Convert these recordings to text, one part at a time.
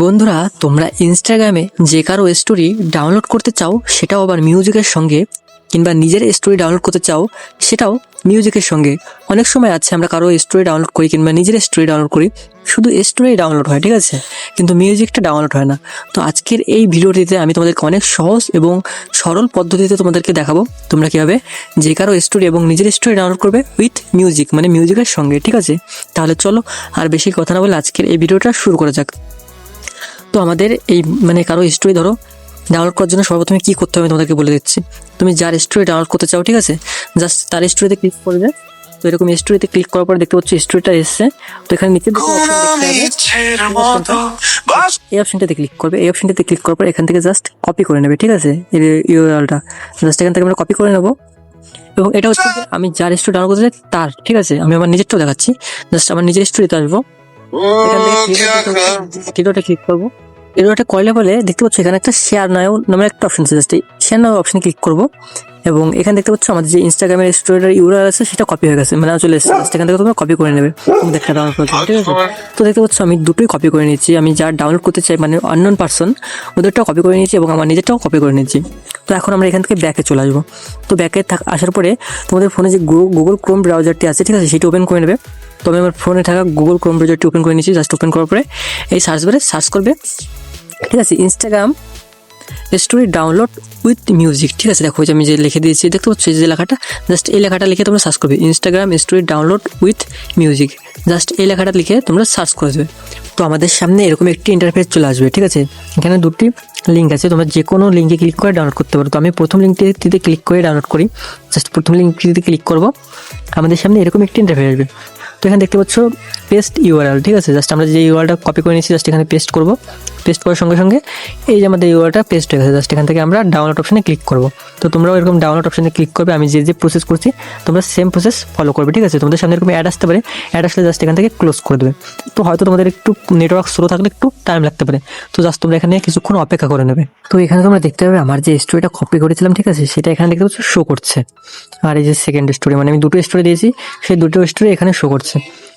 বন্ধুরা, তোমরা ইনস্টাগ্রামে যে কারো স্টোরি ডাউনলোড করতে চাও, সেটাও আবার মিউজিকের সঙ্গে, কিংবা নিজের স্টোরি ডাউনলোড করতে চাও সেটাও মিউজিকের সঙ্গে। অনেক সময় আছে আমরা কারো স্টোরি ডাউনলোড করি কিংবা নিজের স্টোরি ডাউনলোড করি, শুধু স্টোরি ডাউনলোড হয়, ঠিক আছে, কিন্তু মিউজিকটা ডাউনলোড হয় না। তো আজকের এই ভিডিওটিতে আমি তোমাদেরকে অনেক সহজ এবং সরল পদ্ধতিতে তোমাদেরকে দেখাবো তোমরা কীভাবে যে কারো স্টোরি এবং নিজের স্টোরি ডাউনলোড করবে উইথ মিউজিক, মানে মিউজিকের সঙ্গে, ঠিক আছে। তাহলে চলো আর বেশি কথা না বলে আজকের এই ভিডিওটা শুরু করা যাক। তো আমাদের এই কারো স্টোরি ধরো ডাউনলোড করার জন্য সর্বপ্রথমে কী করতে হবে তোমাদেরকে বলে দিচ্ছি। তুমি যার স্টোরি ডাউনলোড করতে চাও, ঠিক আছে, জাস্ট তার স্টোরিতে ক্লিক করবে। তো এরকম স্টোরিতে ক্লিক করার পর দেখতে পাচ্ছ স্টোরিটা এসছে। তো এখানে নিচে এই অপশনটাতে ক্লিক করবে। এই অপশনটাতে ক্লিক করার পর এখান থেকে জাস্ট কপি করে নেবে, ঠিক আছে, ইউআরএলটা জাস্ট এখান থেকে আমরা কপি করে নেবো। এবং এটা হচ্ছে আমি যার স্টোরি ডাউনলোড করতে চাই তার, ঠিক আছে, আমি আমার নিজেরটাও দেখাচ্ছি। জাস্ট আমার নিজের স্টোরিতে আসবো, এখান থেকে থ্রিডটে ক্লিক করবো। থ্রিডটে করলে বলে দেখতে পাচ্ছ এখানে একটা শেয়ার নাও নামের একটা অপশন আছে, জাস্ট এই শেয়ার নাও অপশনে ক্লিক করবো। এবং এখানে দেখতে পাচ্ছ আমাদের যে ইনস্টাগ্রামের স্টোরিটার ইউআরএল আছে সেটা কপি হয়ে গেছে, মানে চলে এসেছে। জাস্ট এখান থেকে তোমরা কপি করে নেবে দেখতে ডাউনলোড করতে, ঠিক আছে। তো দেখতে পাচ্ছ আমি দুটোই কপি করে নিয়েছি। আমি যার ডাউনলোড করতে চাই মানে আননোন পারসন, ওদেরটাও কপি করে নিয়েছি এবং আমার নিজেরটাও কপি করে নিয়েছি। তো এখন আমরা এখান থেকে ব্যাকে চলে আসবো। তো ব্যাকে আসার পরে তোমাদের ফোনে যে গুগল ক্রোম ব্রাউজারটি আছে, ঠিক আছে, সেটি ওপেন করে নেবে। তো আমি আমার ফোনে থাকা গুগল ক্রোম ব্রাউজারটি ওপেন করে নিয়েছি। জাস্ট ওপেন করার পরে এই সার্চ বারে সার্চ করবে, ঠিক আছে, Instagram story download with music, ঠিক আছে। দেখো আমি যে লিখে দিয়েছি, দেখতে পাচ্ছ যে লেখাটা, জাস্ট এই লেখাটা লিখে তোমরা সার্চ করবে Instagram story download with music. Just এই লেখাটা লিখে তোমরা সার্চ করে দেবে। তো আমাদের সামনে এরকম একটি ইন্টারফেস চলে আসবে, ঠিক আছে। এখানে দুটি লিঙ্ক আছে, তোমরা যে কোনো লিঙ্কে ক্লিক করে ডাউনলোড করতে পারো। তো আমি প্রথম লিঙ্কটিতে ক্লিক করে ডাউনলোড করি। জাস্ট প্রথম লিঙ্কটিতে ক্লিক করবো, আমাদের সামনে এরকম একটি ইন্টারফেস আসবে। তো এখানে দেখতে পাচ্ছ পেস্ট ইউআরএল, ঠিক আছে। জাস্ট আমরা যে ইউআরএলটা কপি করে নিয়েছি জাস্ট এখানে পেস্ট করবো। পেস্ট করার সঙ্গে সঙ্গে এই যে আমাদের ইউআরএলটা পেস্ট হয়ে গেছে। জাস্ট এখান থেকে আমরা ডাউনলোড অপশনে ক্লিক করবো। তো তোমরাও এরকম ডাউনলোড অপশনে ক্লিক করবে। আমি যে প্রসেস করছি তোমরা সেম প্রসেস ফলো করবে, ঠিক আছে। তোমাদের সামনে এরকম অ্যাড আসতে পারে, অ্যাড আসলে জাস্ট এখান থেকে ক্লোজ করে দেবে। তো হয়তো তোমাদের একটু নেটওয়ার্ক স্লো থাকলে একটু টাইম লাগতে পারে, তো জাস্ট তোমরা এখানে কিছুক্ষণ অপেক্ষা করে নেবে। তো এখানে তোমরা দেখতে পাবে আমার যে স্টোরিটা কপি করেছিলাম, ঠিক আছে, সেটা এখানে দেখতে পাচ্ছ শো করছে। আর এই যে সেকেন্ড স্টোরি, মানে আমি দুটো স্টোরি দিয়েছি, সেই দুটো স্টোরি এখানে শো করছে।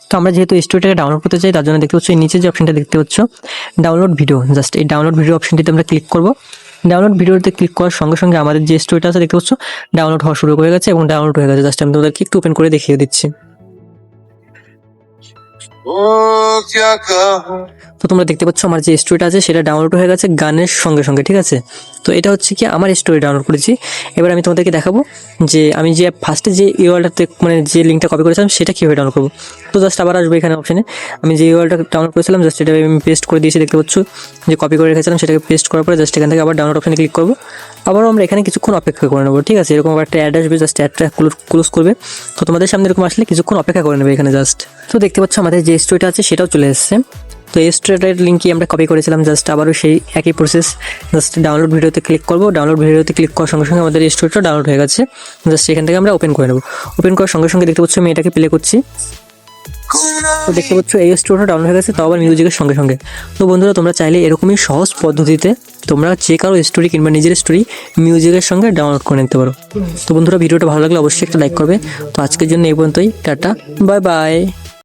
তো আমরা যেহেতু স্টোরিটাকে ডাউনলোড করতে চাই তার জন্য দেখতে পাচ্ছ এই নিচে যে অপশনটা দেখতে পাচ্ছ ডাউনলোড ভিডিও, জাস্ট এই ডাউনলোড ভিডিও অপশনটিতে আমরা ক্লিক করবো। ডাউনলোড ভিডিওতে ক্লিক করার সঙ্গে সঙ্গে আমাদের যে স্টোরিটা আছে দেখতে পাচ্ছ ডাউনলোড হওয়া শুরু হয়ে গেছে এবং ডাউনলোড হয়ে গেছে। জাস্ট আমি তোমাদেরকে একটু ওপেন করে দেখিয়ে দিচ্ছি। তো তোমরা দেখতে পাচ্ছ আমার যে স্টোরিটা আছে সেটা ডাউনলোড হয়ে গেছে গানের সঙ্গে সঙ্গে, ঠিক আছে। তো এটা হচ্ছে কি আমার স্টোরি ডাউনলোড করেছি। এবার আমি তোমাদেরকে দেখাবো যে আমি যে ফার্স্টে যে ইউআরএলটাতে মানে যে লিঙ্কটা কপি করেছিলাম সেটা কীভাবে ডাউনলোড করবো। তো জাস্ট আবার আসবো এখানে অপশনে, আমি যে ইউআরএলটা ডাউনলোড করেছিলাম জাস্ট এটা আমি পেস্ট করে দিয়েছি। দেখতে পাচ্ছ যে কপি করে রেখেছিলাম সেটাকে পেস্ট করার পরে জাস্ট এখান থেকে আবার ডাউনলোড অপশনে ক্লিক করবো। আবারও আমরা এখানে কিছুক্ষণ অপেক্ষা করে নেবো, ঠিক আছে। এরকম একটা অ্যাড আসবে, জাস্ট অ্যাডটা ক্লোজ করবে। তো তোমাদের সামনে এরকম আসলে কিছুক্ষণ অপেক্ষা করে নেবে এখানে জাস্ট। তো দেখতে পাচ্ছ আমাদের যে স্টোরিটা আছে সেটাও চলে এসেছে। তো এই স্টোরিটার লিঙ্কই আমরা কপি করেছিলাম, জাস্ট আবারও সেই একই প্রসেস। জাস্ট ডাউনলোড ভিডিওতে ক্লিক করবো। ডাউনলোড ভিডিওতে ক্লিক করার সঙ্গে সঙ্গে আমাদের এই স্টোরিটা ডাউনলোড হয়ে গেছে। জাস্ট এখান থেকে আমরা ওপেন করে নেবো। ওপেন করার সঙ্গে সঙ্গে দেখতে পাচ্ছ আমি এটাকে প্লে করছি। তো দেখতে পাচ্ছ এই স্টোরিটা ডাউনলোড হয়ে গেছে, তাও আবার মিউজিকের সঙ্গে সঙ্গে। তো বন্ধুরা, তোমরা চাইলে এরকমই সহজ পদ্ধতিতে তোমরা যে কারো স্টোরি কিংবা নিজের স্টোরি মিউজিকের সঙ্গে ডাউনলোড করে নিতে পারো। তো বন্ধুরা, ভিডিওটা ভালো লাগলে অবশ্যই একটা লাইক করবে। তো আজকের জন্য এই পর্যন্তই, টাটা, বাই বাই।